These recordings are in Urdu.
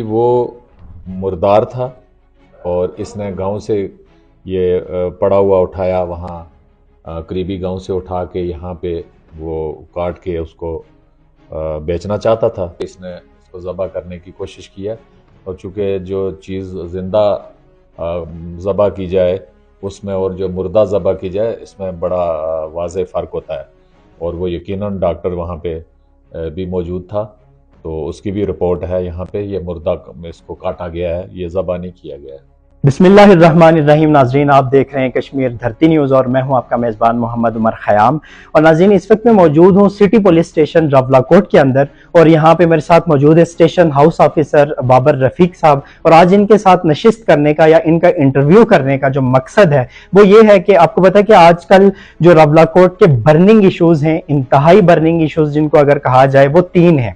وہ مردار تھا اور اس نے گاؤں سے یہ پڑا ہوا اٹھایا، وہاں قریبی گاؤں سے اٹھا کے یہاں پہ وہ کاٹ کے اس کو بیچنا چاہتا تھا۔ اس نے اس کو ذبح کرنے کی کوشش کیا، اور چونکہ جو چیز زندہ ذبح کی جائے اس میں اور جو مردہ ذبح کی جائے اس میں بڑا واضح فرق ہوتا ہے، اور وہ یقیناً ڈاکٹر وہاں پہ بھی موجود تھا، تو اس کی بھی رپورٹ ہے یہاں پہ۔ یہ مردہ اس کو کاٹا گیا ہے، یہ ذبح نہیں کیا گیا ہے۔ بسم اللہ الرحمن الرحیم۔ ناظرین، آپ دیکھ رہے ہیں کشمیر دھرتی نیوز اور میں ہوں آپ کا میزبان محمد عمر خیام۔ اور ناظرین، اس وقت میں موجود ہوں سٹی پولیس اسٹیشن راولا کوٹ کے اندر، اور یہاں پہ میرے ساتھ موجود ہے اسٹیشن ہاؤس آفیسر بابر رفیق صاحب، اور آج ان کے ساتھ نشست کرنے کا یا ان کا انٹرویو کرنے کا جو مقصد ہے وہ یہ ہے کہ آپ کو پتا ہے کہ آج کل جو راولا کوٹ کے برننگ ایشوز ہیں، انتہائی برننگ ایشوز جن کو اگر کہا جائے، وہ 3 ہیں۔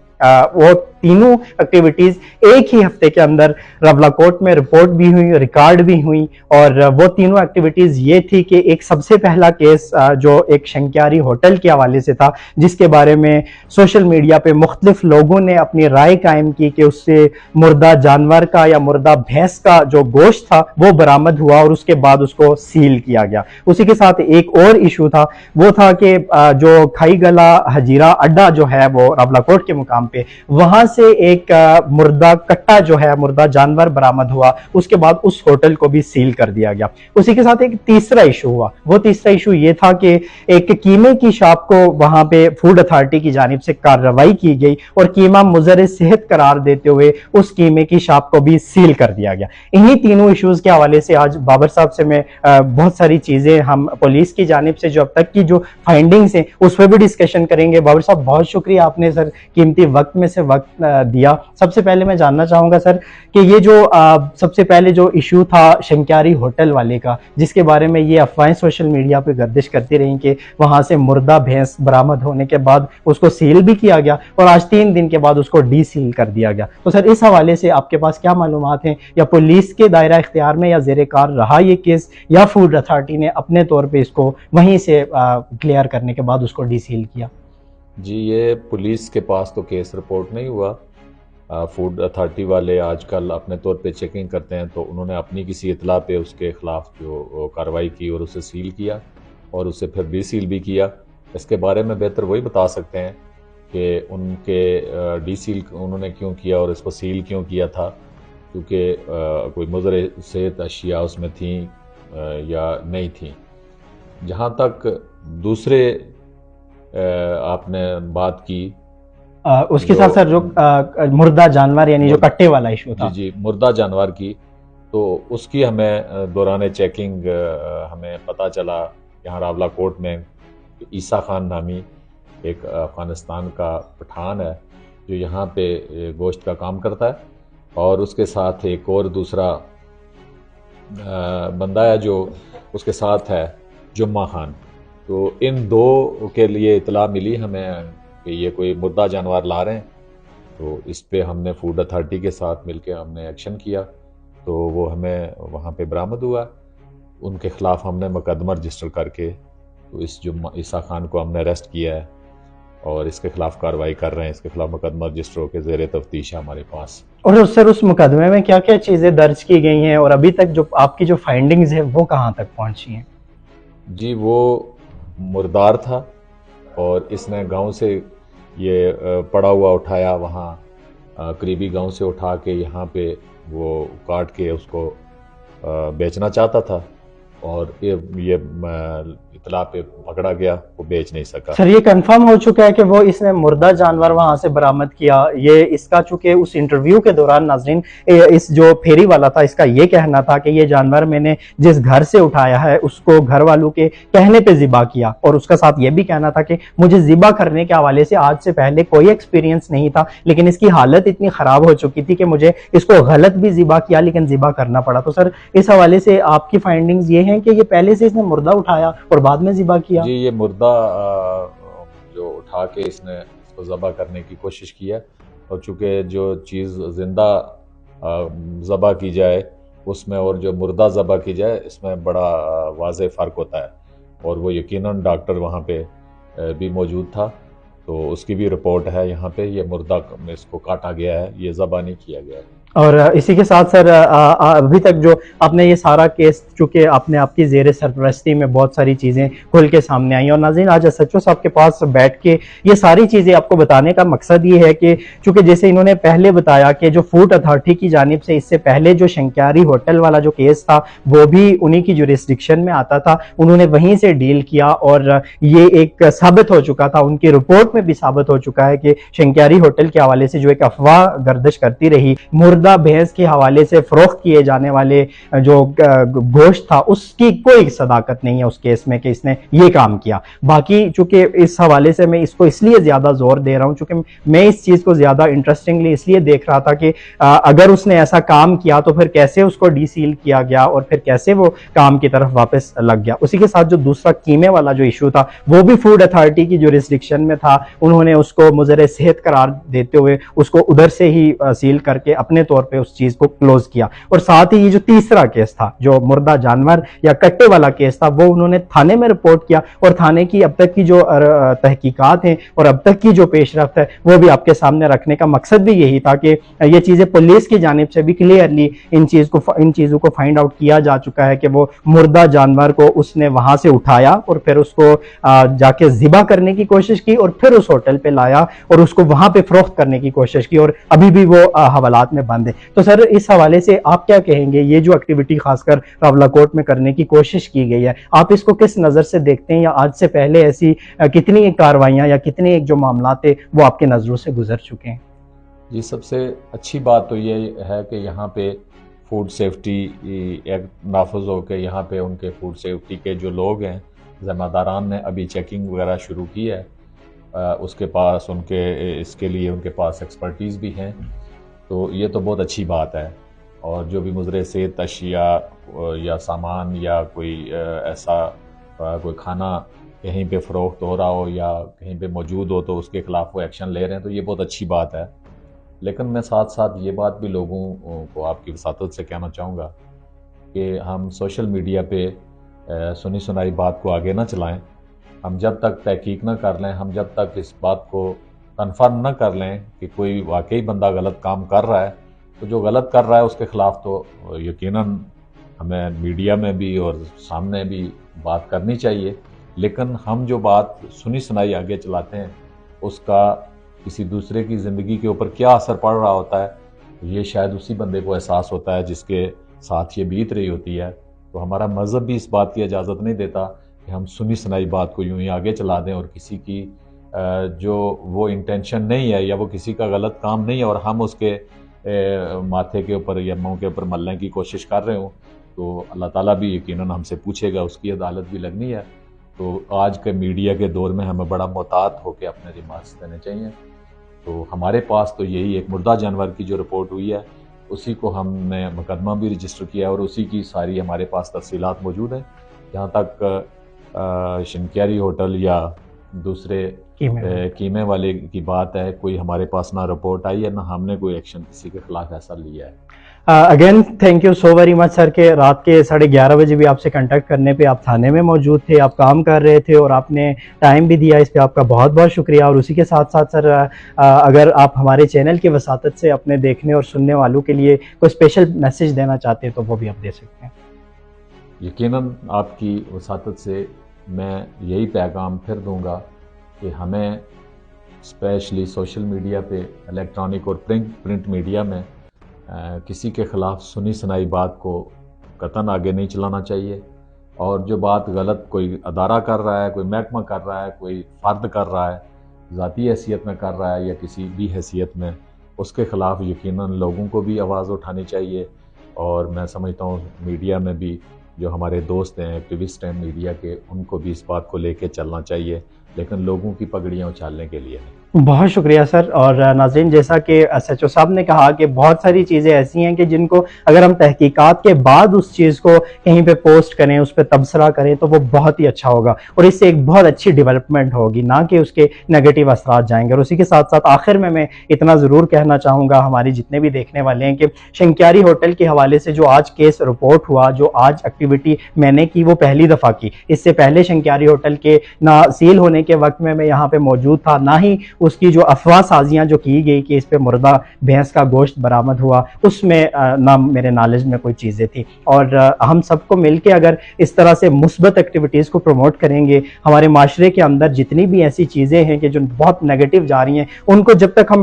وہ تینوں ایکٹیویٹیز ایک ہی ہفتے کے اندر راولا کوٹ میں رپورٹ بھی ہوئی، ریکارڈ بھی ہوئی، اور وہ تینوں ایکٹیویٹیز یہ تھی کہ ایک سب سے پہلا کیس جو ایک شنکیاری ہوٹل کے حوالے سے تھا، جس کے بارے میں سوشل میڈیا پہ مختلف لوگوں نے اپنی رائے قائم کی کہ اس سے مردہ جانور کا یا مردہ بھینس کا جو گوشت تھا وہ برآمد ہوا، اور اس کے بعد اس کو سیل کیا گیا۔ اسی کے ساتھ ایک اور ایشو تھا، وہ تھا کہ جو کھائی گلا ہجیرہ اڈا جو ہے وہ راولا کوٹ کے مقام پہ، وہاں سے ایک مردہ کٹا جو ہے، مردہ جانور برآمد ہوا، اس کے بعد اس ہوٹل کو بھی سیل کر دیا گیا۔ اسی کے ساتھ ایک تیسرا ایشو ہوا، وہ تیسرا ایشو یہ تھا کہ ایک قیمے کی شاپ کو وہاں پہ فوڈ اتھارٹی کی جانب سے کارروائی کی گئی، اور قیمہ مضر صحت قرار دیتے ہوئے اس قیمے کی شاپ کو بھی سیل کر دیا گیا۔ انہی تینوں ایشوز کے حوالے سے آج بابر صاحب سے میں بہت ساری چیزیں ہم پولیس کی جانب سے جو اب تک کی جو فائنڈنگز ہیں اس پہ بھی ڈسکشن کریں گے۔ بابر صاحب، بہت شکریہ، آپ نے سر قیمتی وقت میں سے وقت دیا۔ سب سے پہلے میں جاننا چاہوں گا سر کہ یہ جو سب سے پہلے جو ایشو تھا شنکیاری ہوٹل والے کا، جس کے بارے میں یہ افواہیں سوشل میڈیا پہ گردش کرتی رہیں کہ وہاں سے مردہ بھینس برآمد ہونے کے بعد اس کو سیل بھی کیا گیا، اور آج 3 دن کے بعد اس کو ڈی سیل کر دیا گیا، تو سر اس حوالے سے آپ کے پاس کیا معلومات ہیں؟ یا پولیس کے دائرہ اختیار میں یا زیر کار رہا یہ کیس، یا فوڈ اتھارٹی نے اپنے طور پہ اس کو وہیں سے کلیئر کرنے کے بعد اس کو ڈی سیل کیا؟ جی، یہ پولیس کے پاس تو کیس رپورٹ نہیں ہوا۔ فوڈ اتھارٹی والے آج کل اپنے طور پہ چیکنگ کرتے ہیں، تو انہوں نے اپنی کسی اطلاع پہ اس کے خلاف جو کارروائی کی اور اسے سیل کیا، اور اسے پھر ڈی سیل بھی کیا۔ اس کے بارے میں بہتر وہی بتا سکتے ہیں کہ ان کے ڈی سیل انہوں نے کیوں کیا اور اس کو سیل کیوں کیا تھا، کیونکہ کوئی مضر صحت اشیاء اس میں تھیں یا نہیں تھیں۔ جہاں تک دوسرے آپ نے بات کی، اس کے ساتھ سر جو مردہ جانور یعنی جو کٹے والا ایشو تھا، جی مردہ جانور کی، تو اس کی ہمیں دوران چیکنگ ہمیں پتہ چلا یہاں راولا کوٹ میں عیسیٰ خان نامی ایک افغانستان کا پٹھان ہے جو یہاں پہ گوشت کا کام کرتا ہے، اور اس کے ساتھ ایک اور دوسرا بندہ ہے جو اس کے ساتھ ہے، جمعہ خان۔ تو ان 2 کے لیے اطلاع ملی ہمیں کہ یہ کوئی مردہ جانور لا رہے ہیں، تو اس پہ ہم نے فوڈ اتھارٹی کے ساتھ مل کے ہم نے ایکشن کیا، تو وہ ہمیں وہاں پہ برآمد ہوا۔ ان کے خلاف ہم نے مقدمہ رجسٹر کر کے تو اس عیسیٰ خان کو ہم نے اریسٹ کیا ہے، اور اس کے خلاف کارروائی کر رہے ہیں۔ اس کے خلاف مقدمہ رجسٹر ہو کے زیر تفتیش ہے ہمارے پاس۔ اور سر اس مقدمے میں کیا کیا چیزیں درج کی گئی ہیں، اور ابھی تک جو آپ کی جو فائنڈنگز ہیں وہ کہاں تک پہنچی ہیں؟ جی، وہ مردار تھا اور اس نے گاؤں سے یہ پڑا ہوا اٹھایا، وہاں قریبی گاؤں سے اٹھا کے یہاں پہ وہ کاٹ کے اس کو بیچنا چاہتا تھا، اور یہ اطلاع پہ پکڑا گیا، وہ بیچ نہیں سکا۔ سر یہ کنفرم ہو چکا ہے کہ وہ اس نے مردہ جانور وہاں سے برآمد کیا؟ یہ اس کا چونکہ اس انٹرویو کے دوران ناظرین اس جو پھیری والا تھا اس کا یہ کہنا تھا کہ یہ جانور میں نے جس گھر سے اٹھایا ہے اس کو گھر والوں کے کہنے پہ ذبح کیا، اور اس کا ساتھ یہ بھی کہنا تھا کہ مجھے ذبح کرنے کے حوالے سے آج سے پہلے کوئی ایکسپیرینس نہیں تھا، لیکن اس کی حالت اتنی خراب ہو چکی تھی کہ مجھے اس کو غلط بھی ذبح کیا لیکن ذبح کرنا پڑا۔ تو سر اس حوالے سے آپ کی فائنڈنگز یہ ہیں کہ یہ پہلے سے اس نے مردہ اٹھایا اور بعد میں ذبح کیا؟ جی، یہ مردہ جو اٹھا کے اس نے اس کو ذبح کرنے کی کوشش کی ہے، اور چونکہ جو چیز زندہ ذبح کی جائے اس میں اور جو مردہ ذبح کی جائے اس میں بڑا واضح فرق ہوتا ہے، اور وہ یقیناً ڈاکٹر وہاں پہ بھی موجود تھا، تو اس کی بھی رپورٹ ہے یہاں پہ۔ یہ مردہ اس کو کاٹا گیا ہے، یہ ذبح نہیں کیا گیا ہے۔ اور اسی کے ساتھ سر ابھی تک جو آپ نے یہ سارا کیس چونکہ آپ نے آپ کی زیر سرپرستی میں بہت ساری چیزیں کھل کے سامنے آئی، اور ناظرین آج ایس ایچ او صاحب کے پاس بیٹھ کے یہ ساری چیزیں آپ کو بتانے کا مقصد یہ ہے کہ چونکہ جیسے انہوں نے پہلے بتایا کہ جو فوڈ اتھارٹی کی جانب سے اس سے پہلے جو شنکیاری ہوٹل والا جو کیس تھا وہ بھی انہی کی جورسڈکشن میں آتا تھا، انہوں نے وہیں سے ڈیل کیا، اور یہ ایک ثابت ہو چکا تھا، ان کی رپورٹ میں بھی ثابت ہو چکا ہے کہ شنکیاری ہوٹل کے حوالے سے جو ایک افواہ گردش کرتی رہی، مردہ بھینس کے حوالے سے فروخت کیے جانے والے جو گوشت تھا، اس کی کوئی صداقت نہیں ہے اس کیس میں کہ اس نے یہ کام کیا۔ باقی چونکہ اس حوالے سے میں اس کو اس لیے زیادہ زور دے رہا ہوں چونکہ میں اس چیز کو زیادہ انٹرسٹنگلی اس لیے دیکھ رہا تھا کہ اگر اس نے ایسا کام کیا تو پھر کیسے اس کو ڈی سیل کیا گیا اور پھر کیسے وہ کام کی طرف واپس لگ گیا۔ اسی کے ساتھ جو دوسرا قیمے والا جو ایشو تھا وہ بھی فوڈ اتھارٹی کی جورسڈکشن میں تھا، انہوں نے اس کو مضر صحت قرار دیتے ہوئے اس کو ادھر سے ہی سیل کر کے اپنے طور پہ اس چیز کو کلوز کیا۔ اور ساتھ ہی یہ جو تیسرا کیس تھا جو مردہ جانور یا کٹے والا کیس تھا وہ انہوں نے تھانے میں رپورٹ کیا، اور تھانے کی اب تک کی جو تحقیقات ہیں اور اب تک کی جو پیش رفت ہے وہ بھی آپ کے سامنے رکھنے کا مقصد بھی یہی تھا کہ یہ چیزیں پولیس کی جانب سے بھی کلیئرلی ان چیزوں کو فائنڈ آؤٹ کیا جا چکا ہے کہ وہ مردہ جانور کو اس نے وہاں سے اٹھایا اور پھر اس کو جا کے ذبح کرنے کی کوشش کی اور پھر اس ہوٹل پہ لایا اور اس کو وہاں پہ فروخت کرنے کی کوشش کی، اور ابھی بھی وہ حوالات میں بند ہے۔ تو سر اس حوالے سے آپ کیا کہیں گے، یہ جو ایکٹیویٹی خاص کر راولاکوٹ میں کرنے کی کوشش کی گئی ہے، آپ اس کو کس نظر سے دیکھتے ہیں، یا آج سے پہلے ایسی کتنی کارروائیاں یا کتنے ایک جو معاملات تھے وہ آپ کے نظروں سے گزر چکے ہیں؟ جی، سب سے اچھی بات تو یہ ہے کہ یہاں پہ فوڈ سیفٹی ایکٹ نافذ ہو کے یہاں پہ ان کے فوڈ سیفٹی کے جو لوگ ہیں ذمہ داران نے ابھی چیکنگ وغیرہ شروع کی ہے، اس کے پاس اس کے لیے ان کے پاس ایکسپرٹیز بھی ہیں، تو یہ تو بہت اچھی بات ہے۔ اور جو بھی مضر صحت اشیاء یا سامان یا کوئی ایسا کوئی کھانا کہیں پہ فروخت ہو رہا ہو یا کہیں پہ موجود ہو تو اس کے خلاف وہ ایکشن لے رہے ہیں، تو یہ بہت اچھی بات ہے۔ لیکن میں ساتھ ساتھ یہ بات بھی لوگوں کو آپ کی وساطت سے کہنا چاہوں گا کہ ہم سوشل میڈیا پہ سنی سنائی بات کو آگے نہ چلائیں، ہم جب تک تحقیق نہ کر لیں، ہم جب تک اس بات کو کنفرم نہ کر لیں کہ کوئی واقعی بندہ غلط کام کر رہا ہے، تو جو غلط کر رہا ہے اس کے خلاف تو یقیناً ہمیں میڈیا میں بھی اور سامنے بھی بات کرنی چاہیے، لیکن ہم جو بات سنی سنائی آگے چلاتے ہیں اس کا کسی دوسرے کی زندگی کے اوپر کیا اثر پڑ رہا ہوتا ہے یہ شاید اسی بندے کو احساس ہوتا ہے جس کے ساتھ یہ بیت رہی ہوتی ہے۔ تو ہمارا مذہب بھی اس بات کی اجازت نہیں دیتا کہ ہم سنی سنائی بات کو یوں ہی آگے چلا دیں اور کسی کی جو وہ انٹینشن نہیں ہے یا وہ کسی کا غلط کام نہیں ہے اور ہم اس کے ماتھے کے اوپر یا منہ کے اوپر ملنے کی کوشش کر رہے ہوں، تو اللہ تعالیٰ بھی یقیناً ہم سے پوچھے گا، اس کی عدالت بھی لگنی ہے۔ تو آج کے میڈیا کے دور میں ہمیں بڑا محتاط ہو کے اپنے ریمارکس دینے چاہیے۔ تو ہمارے پاس تو یہی ایک مردہ جانور کی جو رپورٹ ہوئی ہے اسی کو ہم نے مقدمہ بھی رجسٹر کیا اور اسی کی ساری ہمارے پاس تفصیلات موجود ہیں۔ جہاں تک شنکیاری ہوٹل یا دوسرے قیمے والے کی بات ہے، کوئی ہمارے پاس نہ رپورٹ آئی ہے نہ ہم نے کوئی ایکشن کسی کے خلاف ایسا لیا ہے۔ Again thank you so very much sir کہ رات کے 11:30 بجے بھی آپ سے کنٹیکٹ کرنے پہ آپ تھانے میں موجود تھے، آپ کام کر رہے تھے اور آپ نے ٹائم بھی دیا، اس پہ آپ کا بہت بہت شکریہ۔ اور اسی کے ساتھ ساتھ سر اگر آپ ہمارے چینل کی وساطت سے اپنے دیکھنے اور سننے والوں کے لیے کوئی اسپیشل میسج دینا چاہتے ہیں تو وہ بھی آپ دے سکتے ہیں۔ یقیناً آپ کی وساطت سے میں یہی پیغام پھر دوں گا کہ ہمیں اسپیشلی سوشل میڈیا پہ، الیکٹرانک اور پرنٹ میڈیا میں کسی کے خلاف سنی سنائی بات کو قطعاً آگے نہیں چلانا چاہیے، اور جو بات غلط کوئی ادارہ کر رہا ہے، کوئی محکمہ کر رہا ہے، کوئی فرد کر رہا ہے، ذاتی حیثیت میں کر رہا ہے یا کسی بھی حیثیت میں، اس کے خلاف یقیناً لوگوں کو بھی آواز اٹھانی چاہیے۔ اور میں سمجھتا ہوں میڈیا میں بھی جو ہمارے دوست ہیں ایکٹیوسٹ ہیں میڈیا کے، ان کو بھی اس بات کو لے کے چلنا چاہیے، لیکن لوگوں کی پگڑیاں اچھالنے کے لیے نہیں۔ بہت شکریہ سر۔ اور ناظرین جیسا کہ ایس ایچ او صاحب نے کہا کہ بہت ساری چیزیں ایسی ہیں کہ جن کو اگر ہم تحقیقات کے بعد اس چیز کو کہیں پہ پوسٹ کریں، اس پہ تبصرہ کریں تو وہ بہت ہی اچھا ہوگا اور اس سے ایک بہت اچھی ڈیولپمنٹ ہوگی، نہ کہ اس کے نیگیٹو اثرات جائیں گے۔ اور اسی کے ساتھ ساتھ آخر میں اتنا ضرور کہنا چاہوں گا ہماری جتنے بھی دیکھنے والے ہیں کہ شنکیاری ہوٹل کے حوالے سے جو آج کیس رپورٹ ہوا، جو آج ایکٹیویٹی میں نے کی وہ پہلی دفعہ کی۔ اس سے پہلے شنکیاری ہوٹل کے نہ سیل ہونے کے وقت میں یہاں پہ موجود تھا، نہ ہی اس کی جو افواہ سازیاں جو کی گئی کہ اس پہ مردہ بھینس کا گوشت برآمد ہوا، اس میں نہ میرے نالج میں کوئی چیزیں تھی. اور ہم سب کو مل کے اگر اس طرح سے مثبت ایکٹیویٹیز کو پروموٹ کریں گے، ہمارے معاشرے کے اندر جتنی بھی ایسی چیزیں ہیں کہ جو بہت نیگیٹو جا رہی ہیں ان کو جب تک ہم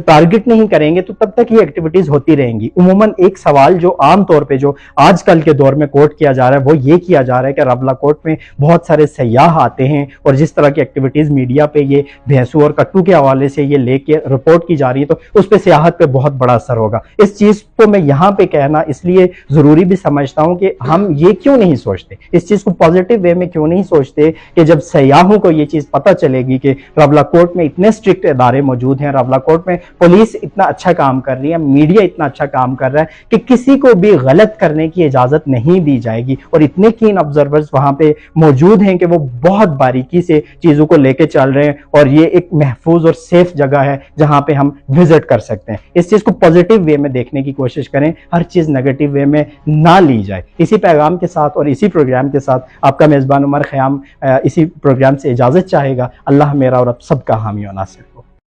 ٹارگٹ نہیں کریں گے تو تب تک یہ ایکٹیویٹیز ہوتی رہیں گی. عموماً ایک سوال جو عام طور پہ جو آج کل کے دور میں کوٹ کیا جا رہا ہے وہ یہ کیا جا رہا ہے کہ ربلا کوٹ میں بہت سارے سیاح آتے ہیں اور جس طرح کی ایکٹیویٹیز میڈیا پہ یہ بھینسوں اور کٹو کے حوالے سے یہ لے کے رپورٹ کی جا رہی ہے تو اس پہ سیاحت پہ بہت بڑا اثر ہوگا. اس چیز کو میں یہاں پہ کہنا اس لیے ضروری بھی سمجھتا ہوں کہ ہم یہ کیوں نہیں سوچتے، اس چیز کو پازیٹیو وے میں کیوں نہیں سوچتے کہ جب سیاحوں کو یہ چیز پتہ چلے گی کہ ربلا کوٹ میں اتنے اسٹرکٹ ادارے موجود ہیں، ربلا کوٹ میں پولیس اتنا اچھا کام کر رہی ہے، میڈیا اتنا اچھا کام کر رہا ہے کہ کسی کو بھی غلط کرنے کی اجازت نہیں دی جائے گی، اور اتنے کین آبزرورز وہاں پہ موجود ہیں کہ وہ بہت باریکی سے چیزوں کو لے کے چل رہے ہیں، اور یہ ایک محفوظ اور سیف جگہ ہے جہاں پہ ہم وزٹ کر سکتے ہیں. اس چیز کو پازیٹیو وے میں دیکھنے کی کوشش کریں، ہر چیز نیگیٹو وے میں نہ لی جائے. اسی پیغام کے ساتھ اور اسی پروگرام کے ساتھ آپ کا میزبان عمر خیام اسی پروگرام سے اجازت چاہے گا. اللہ میرا اور اب سب کا حامی و ناصر.